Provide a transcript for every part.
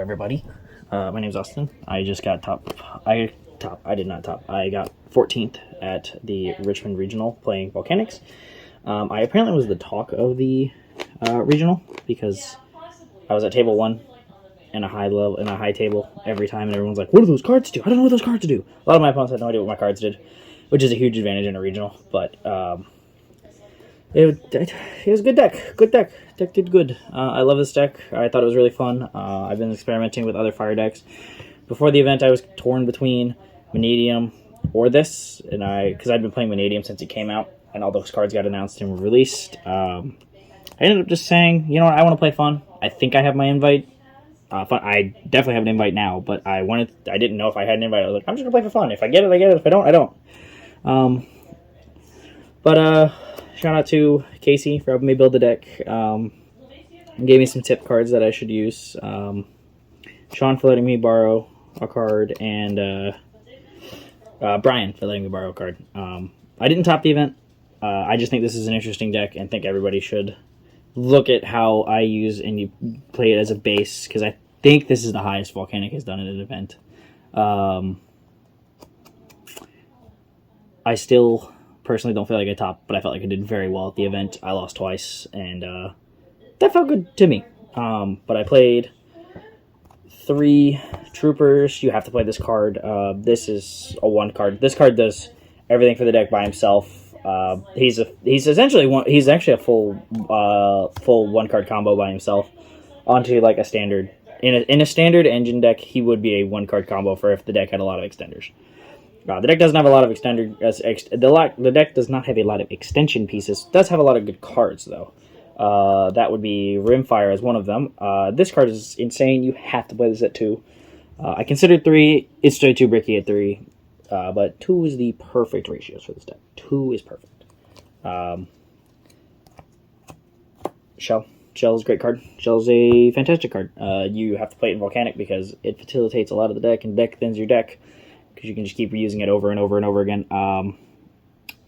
everybody. My name's Austin. I just got I did not top. I got 14th at the Richmond Regional playing Volcanics. I apparently was the talk of the regional because I was at table 1 in a high table every time, and everyone's like, "What do those cards do? I don't know what those cards do." A lot of my opponents had no idea what my cards did, which is a huge advantage in a regional. But it was a good deck. Good deck. Deck did good. I love this deck. I thought it was really fun. I've been experimenting with other fire decks. Before the event, I was torn between Vanadium or this, and because I'd been playing Vanadium since it came out, and all those cards got announced and were released. I ended up just saying, you know what, I want to play fun. I think I have my invite. I definitely have an invite now, but I didn't know if I had an invite. I was like, I'm just gonna play for fun. If I get it, I get it. If I don't, I don't. Shout out to Casey for helping me build the deck. Gave me some tip cards that I should use. Sean for letting me borrow a card, and Brian for letting me borrow a card. I didn't top the event. I just think this is an interesting deck, and think everybody should look at how I use and you play it as a base, because I think this is the highest Volcanic has done at an event. I still personally don't feel like I topped, but I felt like I did very well at the event. I lost twice, and that felt good to me. But I played 3 Troopers. You have to play this card. This is a 1 card. This card does everything for the deck by himself. He's actually a full 1 card combo by himself onto like a standard. In a standard engine deck, he would be a 1 card combo for if the deck had a lot of extenders. The deck doesn't have a lot of the deck does not have a lot of extension pieces. It does have a lot of good cards though. That would be Rimfire as one of them. This card is insane. You have to play this at 2. I considered 3. It's straight too bricky at 3. But 2 is the perfect ratios for this deck. 2 is perfect. Shell. Shell is a great card. Shell is a fantastic card. You have to play it in Volcanic because it facilitates a lot of the deck, and deck thins your deck because you can just keep reusing it over and over and over again. I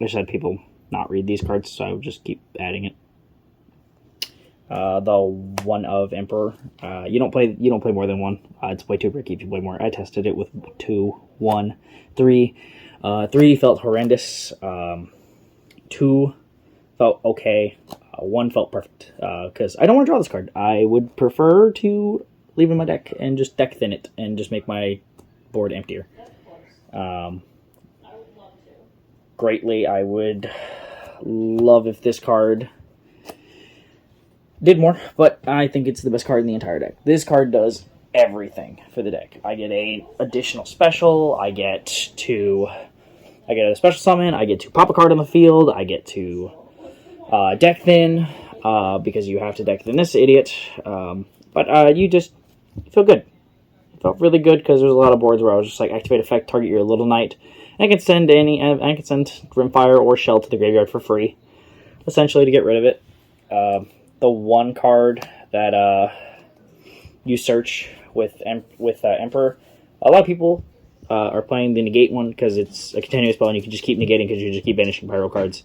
just had people not read these cards, so I would just keep adding it. The 1 of Emperor. You don't play more than 1. It's way too bricky if you play more. I tested it with 2, 1, 3. 3 felt horrendous. 2 felt okay. 1 felt perfect. Because I don't want to draw this card. I would prefer to leave it in my deck and just deck thin it and just make my board emptier. Greatly, I would love if this card did more, but I think it's the best card in the entire deck. This card does everything for the deck. I get a additional special, I get a special summon, I get to pop a card on the field, I get to deck thin, because you have to deck thin this idiot, but you just feel good. It felt really good because there's a lot of boards where I was just like, activate effect, target your little knight. And I can send Rimfire or Shell to the graveyard for free, essentially, to get rid of it. The 1 card that you search with Emperor, a lot of people are playing the negate one because it's a continuous spell and you can just keep negating because you just keep banishing pyro cards.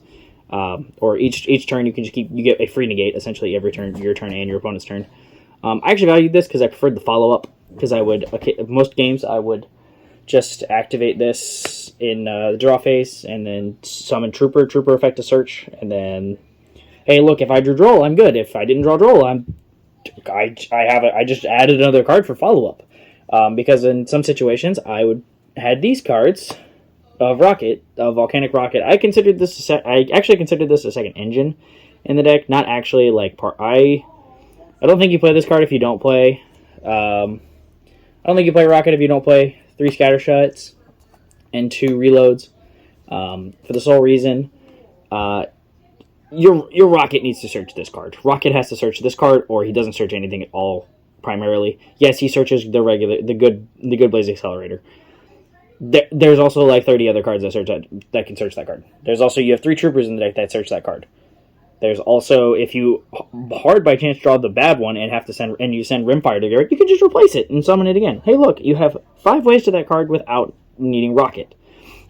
Or each turn you get a free negate essentially every turn, your turn and your opponent's turn. I actually valued this because I preferred the follow up, because most games I would just activate this in the draw phase and then summon Trooper effect to search, and then, hey, look, if I drew Droll, I'm good. If I didn't draw Droll, I just added another card for follow-up. Because in some situations, I had these cards of Volcanic Rocket. I actually considered this a second engine in the deck. Not actually, like, I don't think you play this card if you don't play. I don't think you play Rocket if you don't play 3 Scattershots and 2 Reloads. For the sole reason, your Rocket needs to search this card. Rocket has to search this card, or he doesn't search anything at all. Primarily, yes, he searches the good Blaze Accelerator. There's also like 30 other cards that can search that card. You have 3 Troopers in the deck that search that card. There's also, if you hard by chance draw the bad one and you send Rimfire to Garrett, you can just replace it and summon it again. Hey, look, you have 5 ways to that card without needing Rocket.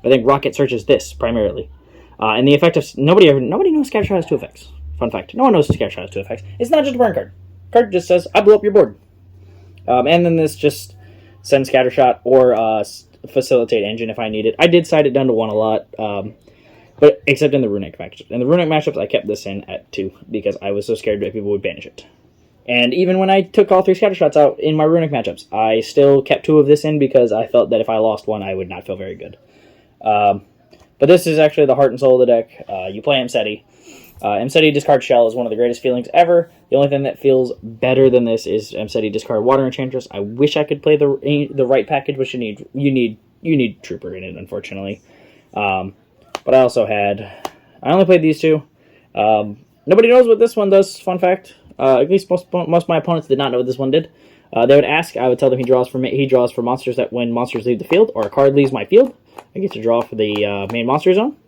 I think Rocket searches this primarily. And the effect of nobody knows Scattershot has 2 effects. Fun fact: no one knows Scattershot has 2 effects. It's not just a burn card. Card just says, "I blew up your board." And then this just send Scattershot or facilitate engine if I need it. I did side it down to 1 a lot, but except in the Runick matchups. In the Runick matchups, I kept this in at 2 because I was so scared that people would banish it. And even when I took all 3 Scattershots out in my Runick matchups, I still kept 2 of this in because I felt that if I lost 1, I would not feel very good. But this is actually the heart and soul of the deck. You play Mseti. Mseti discard Shell is one of the greatest feelings ever. The only thing that feels better than this is Mseti discard Water Enchantress. I wish I could play the right package, but you need Trooper in it, unfortunately. But I only played these 2. Nobody knows what this one does. Fun fact. At least most of my opponents did not know what this one did. They would ask. I would tell them he draws for monsters that when monsters leave the field or a card leaves my field, I get to draw for the main monster zone.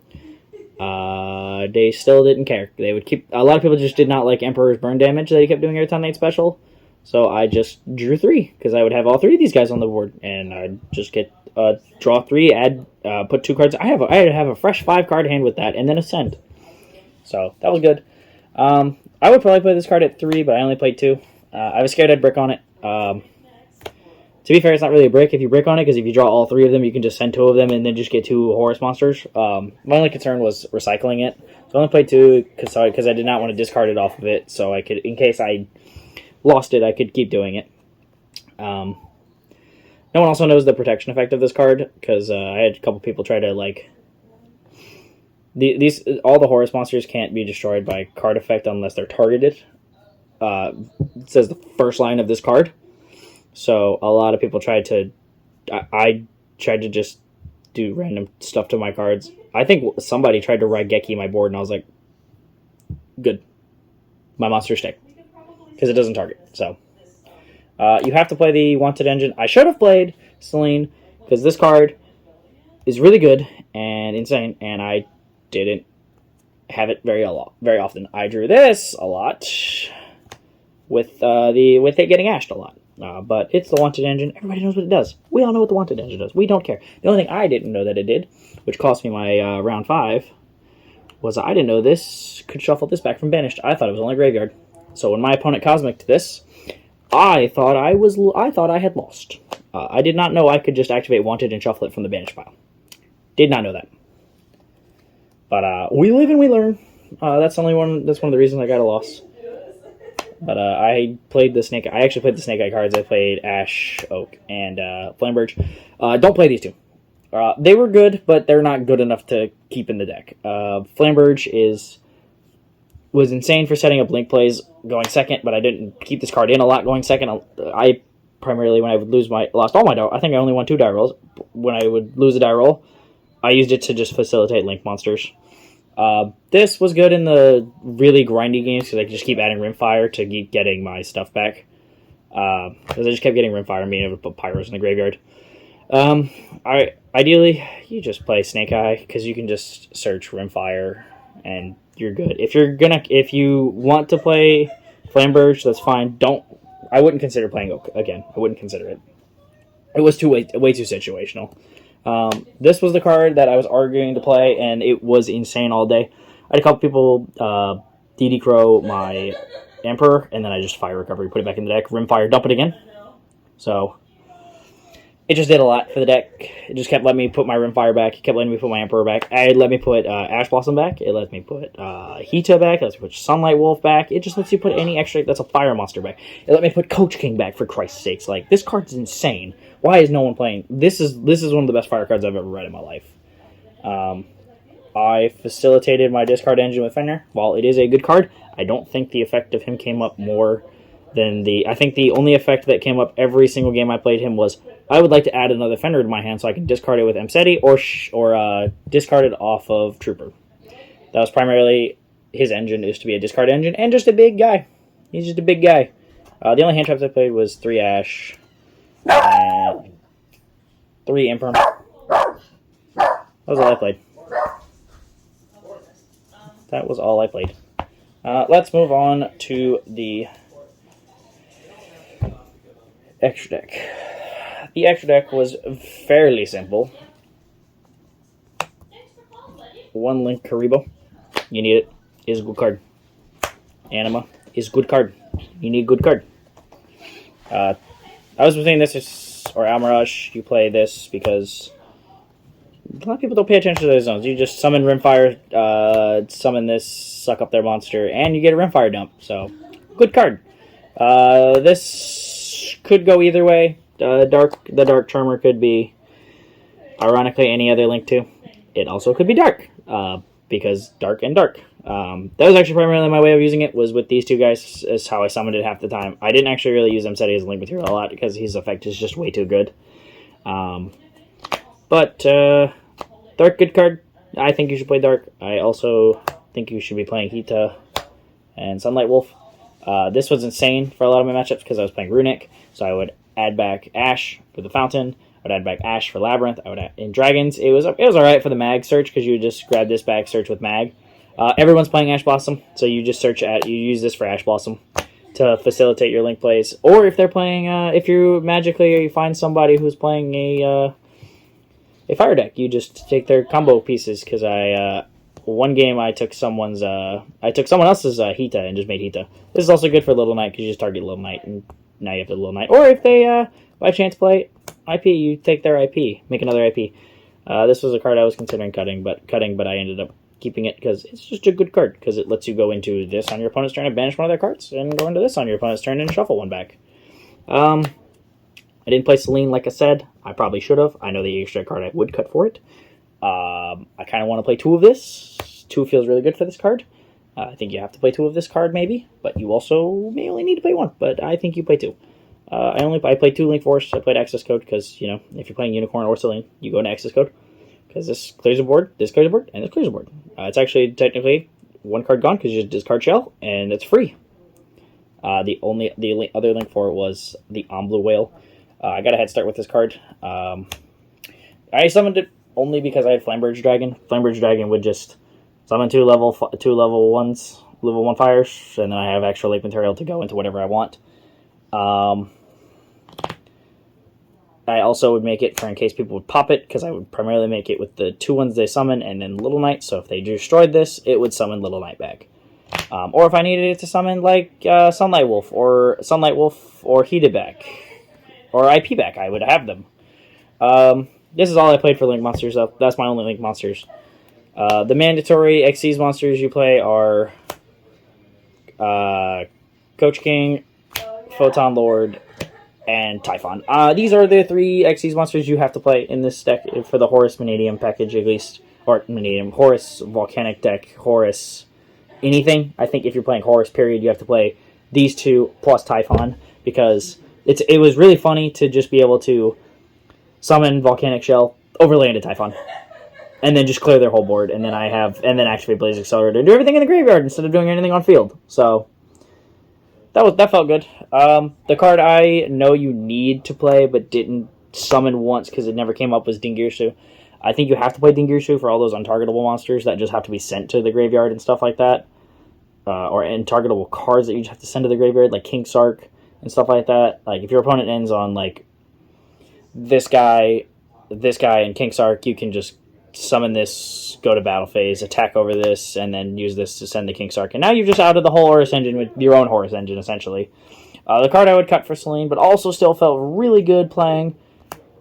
They still didn't care. They would keep. A lot of people just did not like Emperor's burn damage that he kept doing every time they'd special. So I just drew 3 because I would have all 3 of these guys on the board, and I'd just get draw 3, add put 2 cards. I have a fresh 5 card hand with that, and then Ascend. So that was good. I would probably play this card at 3, but I only played 2. I was scared I'd brick on it. To be fair, it's not really a brick if you brick on it, because if you draw all 3 of them, you can just send 2 of them and then just get 2 Horus monsters. My only concern was recycling it. So I only played 2 because I did not want to discard it off of it, so I could, in case I lost it, I could keep doing it. No one also knows the protection effect of this card, because I had a couple people try to, like... all the Horus monsters can't be destroyed by card effect unless they're targeted. It says the first line of this card. So a lot of people tried to... I tried to just do random stuff to my cards. I think somebody tried to Raigeki my board, and I was like, good. My monsters stay. Because it doesn't target. So you have to play the Wanted Engine. I should have played Celine, because this card is really good and insane, and I didn't have it very often. I drew this a lot with it getting ashed a lot. But it's the Wanted Engine. Everybody knows what it does. We all know what the Wanted Engine does. We don't care. The only thing I didn't know that it did, which cost me my round 5, was I didn't know this could shuffle this back from Banished. I thought it was only Graveyard. So when my opponent Cosmic to this, I thought I had lost. I did not know I could just activate Wanted and shuffle it from the Banished pile. Did not know that. But we live and we learn. That's one of the reasons I got a loss. But I played the Snake. I actually played the Snake Eye cards. I played Ash, Oak, and Flamberge. Don't play these 2. They were good, but they're not good enough to keep in the deck. Flamberge was insane for setting up link plays going second, but I didn't keep this card in a lot going second. I primarily, when I would lost all my die, I think I only won 2 die rolls. When I would lose a die roll, I used it to just facilitate link monsters. This was good in the really grindy games because I could just keep adding Rimfire to keep getting my stuff back. Because I just kept getting Rimfire and being able to put Pyros in the graveyard. Ideally, you just play Snake Eye because you can just search Rimfire and you're good. If you want to play Flamberge, that's fine. I wouldn't consider playing Oak again. I wouldn't consider it. It was way too situational. This was the card that I was arguing to play, and it was insane all day. I had a couple people DD Crow my Emperor, and then I just Fire Recovery, put it back in the deck, Rimfire, dump it again. So it just did a lot for the deck. It just kept letting me put my Rimfire back. It kept letting me put my Emperor back. It let me put Ash Blossom back. It let me put Hita back. It lets me put Sunlight Wolf back. It just lets you put any extra that's a fire monster back. It let me put Coach King back, for Christ's sakes. Like, this card's insane. Why is no one playing? This is one of the best fire cards I've ever read in my life. I facilitated my discard engine with Fenrir. While it is a good card, I don't think the effect of him came up more than I think the only effect that came up every single game I played him was, I would like to add another Fenrir to my hand so I can discard it with Mseti or discard it off of Trooper. That was primarily his engine, is to be a discard engine, and just a big guy. He's just a big guy. The only hand traps I played was 3 Ash and 3 Imperm. That was all I played. That was all I played. Let's move on to the extra deck. The extra deck was fairly simple. 1 Link Karibo. You need it. Is a good card. Anima is good card. You need good card. I was between this or Almirage. You play this because a lot of people don't pay attention to those zones. You just summon Rimfire, summon this, suck up their monster, and you get a Rimfire dump. So, good card. This could go either way. The Dark Charmer could be, ironically, any other Link too. It also could be Dark, because Dark and Dark. That was actually primarily my way of using it, was with these two guys, is how I summoned it half the time. I didn't actually really use Msetti as a Link material a lot, because his effect is just way too good. But Dark, good card. I think you should play Dark. I also think you should be playing Hita and Sunlight Wolf. This was insane for a lot of my matchups because I was playing Runick, so I would add back Ash for the Fountain. I would add back Ash for Labyrinth. I would add in Dragons. It was alright for the Mag search because you would just grab this back, search with Mag. Everyone's playing Ash Blossom, so you just you use this for Ash Blossom to facilitate your Link plays. Or if they're playing, if you magically find somebody who's playing a Fire deck, you just take their combo pieces. Because one game I took someone else's Hita and just made Hita. This is also good for Little Knight because you just target Little Knight and now you have the Little Knight. Or if they by chance play IP, you take their IP, make another IP. This was a card I was considering cutting, but I ended up keeping it because it's just a good card because it lets you go into this on your opponent's turn and banish one of their cards, and go into this on your opponent's turn and shuffle one back. I didn't play Selene like I said. I probably should have. I know the extra card I would cut for it. I kind of want to play 2 of this. 2 feels really good for this card. I think you have to play 2 of this card maybe, but you also may only need to play 1, but I think you play 2. I played 2 Link Force. I played Access Code because, you know, if you're playing Unicorn or Selene, you go into Access Code because this clears a board, this clears a board, and this clears a board. It's actually technically 1 card gone because you just discard Shell, and it's free. The other link for it was the Omblue Whale. I got a head start with this card. I summoned it only because I had Flamberge Dragon. Flamberge Dragon would just summon 2 level 1s, level 1 fires, and then I have extra lake material to go into whatever I want. I also would make it for in case people would pop it, because I would primarily make it with the 2 ones they summon and then Little Knight, so if they destroyed this, it would summon Little Knight back. Or if I needed it to summon, like, Sunlight Wolf or Heated back, or IP back, I would have them. This is all I played for Link Monsters, though. That's my only Link Monsters. The mandatory Xyz monsters you play are Coach King, Photon Lord, and Typhon. These are the 3 Xyz monsters you have to play in this deck for the Horus Vanadium package, at least. Or Vanadium, Horus Volcanic deck, Horus anything. I think if you're playing Horus, period, you have to play these 2 plus Typhon, because it was really funny to just be able to summon Volcanic Shell, overlay into Typhon, and then just clear their whole board, and then activate Blaze Accelerator and do everything in the graveyard instead of doing anything on field. So that felt good. The card I know you need to play but didn't summon once because it never came up was Dingirsu. I think you have to play Dingirsu for all those untargetable monsters that just have to be sent to the graveyard and stuff like that. Or untargetable cards that you just have to send to the graveyard, like King Sark and stuff like that. Like, if your opponent ends on, like, this guy, and King Sark, you can just summon this, go to battle phase, attack over this, and then use this to send the King Sark. And now you've just outed the whole Horus engine with your own Horus engine, essentially. The card I would cut for Selene, but also still felt really good playing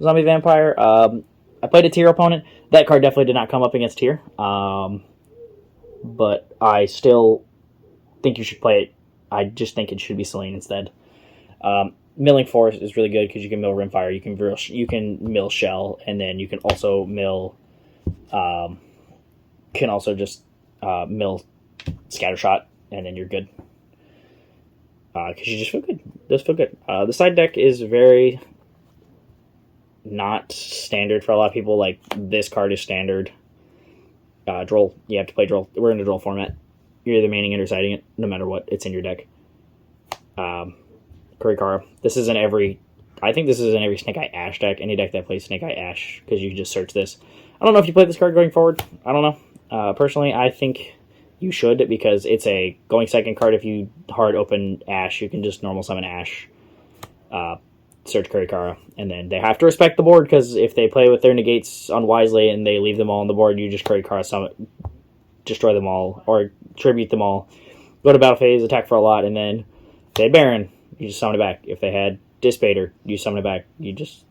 Zombie Vampire. I played a Tier opponent. That card definitely did not come up against Tier. But I still think you should play it. I just think it should be Selene instead. Milling Force is really good because you can mill Rimfire, you can mill Shell, and then you can also mill mill Scattershot, and then you're good. Because you just feel good. It does feel good. The side deck is very not standard for a lot of people. Like, this card is standard. Droll. You have to play Droll. We're in a Droll format. You're either maining it or siding it, no matter what. It's in your deck. Kurikara. This is in every... I think this is in every Snake Eye Ash deck. Any deck that plays Snake Eye Ash, because you can just search this. I don't know if you play this card going forward. I don't know. Personally, I think you should, because it's a going second card. If you hard open Ash, you can just normal summon Ash. Search Kurikara. And then they have to respect the board, because if they play with their negates unwisely and they leave them all on the board, you just Kurikara summon, destroy them all, or tribute them all. Go to battle phase, attack for a lot, and then if they had Baron, you just summon it back. If they had Dispater, you summon it back. You just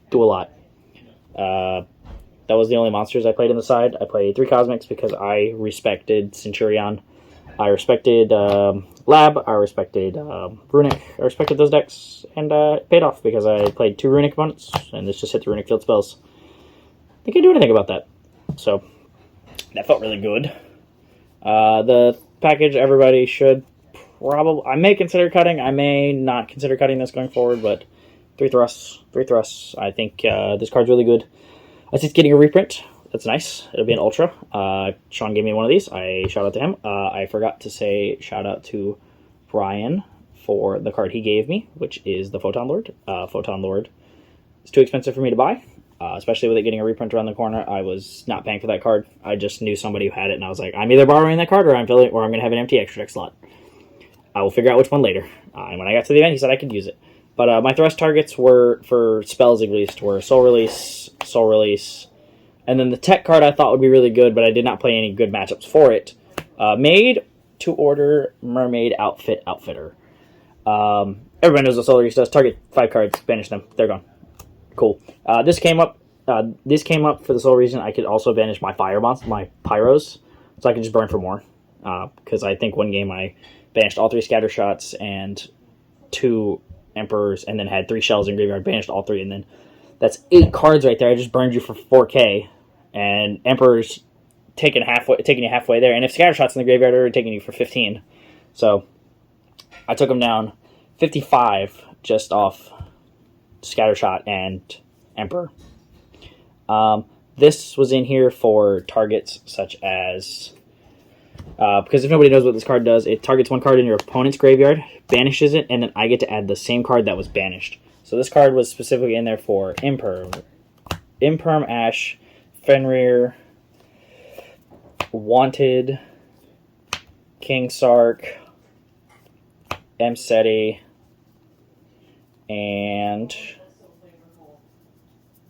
do a lot. That was the only monsters I played on the side. I played 3 Cosmics because I respected Centurion. I respected Lab. I respected Runick. I respected those decks, and it paid off because I played 2 Runick opponents, and this just hit the Runick field spells. I can't do anything about that. So, that felt really good. The package, everybody should probably... I may consider cutting. I may not consider cutting this going forward, but 3 thrusts. 3 thrusts. I think this card's really good. I think it's getting a reprint. That's nice. It'll be an Ultra. Sean gave me one of these. Shout out to him. I forgot to say shout out to Brian for the card he gave me, which is the Photon Lord. Photon Lord is too expensive for me to buy, especially with it getting a reprint around the corner. I was not paying for that card. I just knew somebody who had it, and I was like, I'm either borrowing that card or I'm going to have an empty extra deck slot. I will figure out which one later. And when I got to the event, he said I could use it. But my thrust targets were, for spells at least, were Soul Release, and then the tech card I thought would be really good, but I did not play any good matchups for it. Made to order Mermaid Outfitter. Everyone knows what Soul Release does. Target 5 cards, banish them. They're gone. Cool. This came up for the sole reason I could also banish my fire monster, my pyros, so I could just burn for more. Because I think one game I banished all 3 scatter shots and 2 Emperors, and then had 3 shells in graveyard, banished all 3, and then that's 8 cards right there. I just burned you for 4K, and Emperor's taking you halfway there, and if scatter shots in the graveyard are taking you for 15, so I took him down 55 just off scatter shot and Emperor. This was in here for targets such as because if nobody knows what this card does, it targets 1 card in your opponent's graveyard, banishes it, and then I get to add the same card that was banished. So this card was specifically in there for Imperm, Ash, Fenrir, Wanted, King Sark, Mseti, and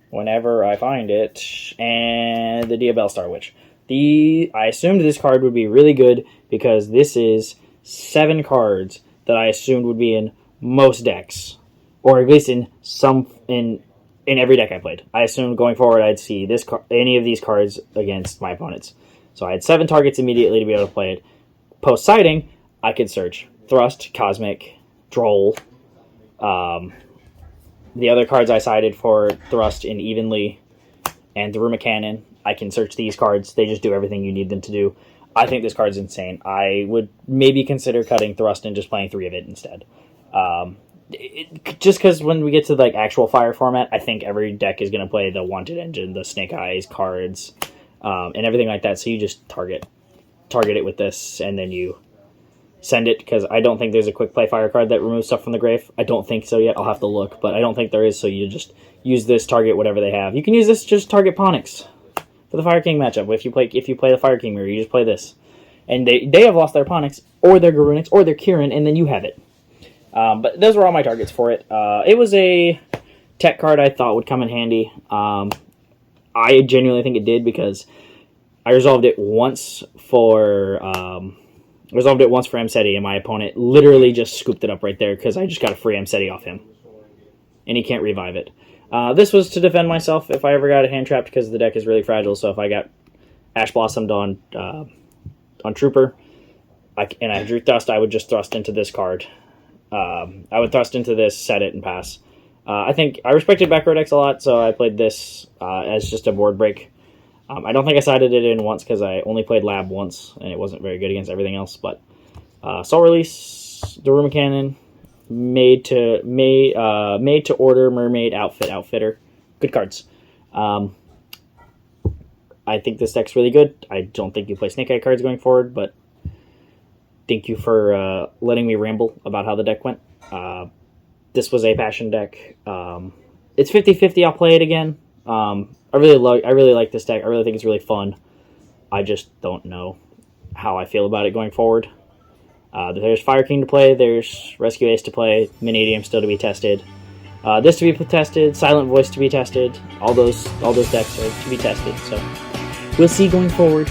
whenever I find it, and the Diabell Star Witch. I assumed this card would be really good because this is 7 cards that I assumed would be in most decks, or at least in every deck I played. I assumed going forward I'd see any of these cards against my opponents. So I had 7 targets immediately to be able to play it. Post sighting, I could search Thrust, Cosmic, Droll. The other cards I cited for Thrust in Evenly and the Runick Cannon, I can search these cards. They just do everything you need them to do. I think this card's insane. I would maybe consider cutting Thrust and just playing 3 of it instead. Just because when we get to like actual Fire format, I think every deck is going to play the Wanted Engine, the Snake Eyes cards, and everything like that. So you just target it with this, and then you send it, because I don't think there's a quick play Fire card that removes stuff from the grave. I don't think so yet. I'll have to look, but I don't think there is. So you just use this, target whatever they have. You can use this to just target Ponix for the Fire King matchup. If you play the Fire King mirror, you just play this, and they have lost their Ponix or their Garunix or their Kieran, and then you have it. But those were all my targets for it. It was a tech card I thought would come in handy. I genuinely think it did, because I resolved it once for Mseti, and my opponent literally just scooped it up right there because I just got a free Mseti off him, and he can't revive it. This was to defend myself if I ever got a hand trapped, because the deck is really fragile. So if I got Ash Blossomed on Trooper, and I drew Thrust, I would just thrust into this card. I would thrust into this, set it, and pass. I think I respected back row decks a lot, so I played this as just a board break. I don't think I sided it in once because I only played Lab once, and it wasn't very good against everything else. But Soul Release, the Runick Cannon, made to order Mermaid Outfitter, good cards. I think this deck's really good. I don't think you play Snake Eye cards going forward, but thank you for letting me ramble about how the deck went. This was a passion deck. It's 50-50. I'll play it again. I really like this deck. I really think it's really fun. I just don't know how I feel about it going forward. There's Fire King to play. There's Rescue Ace to play. Minidium still to be tested. This to be tested. Silent Voice to be tested. All those decks are to be tested. So we'll see going forward.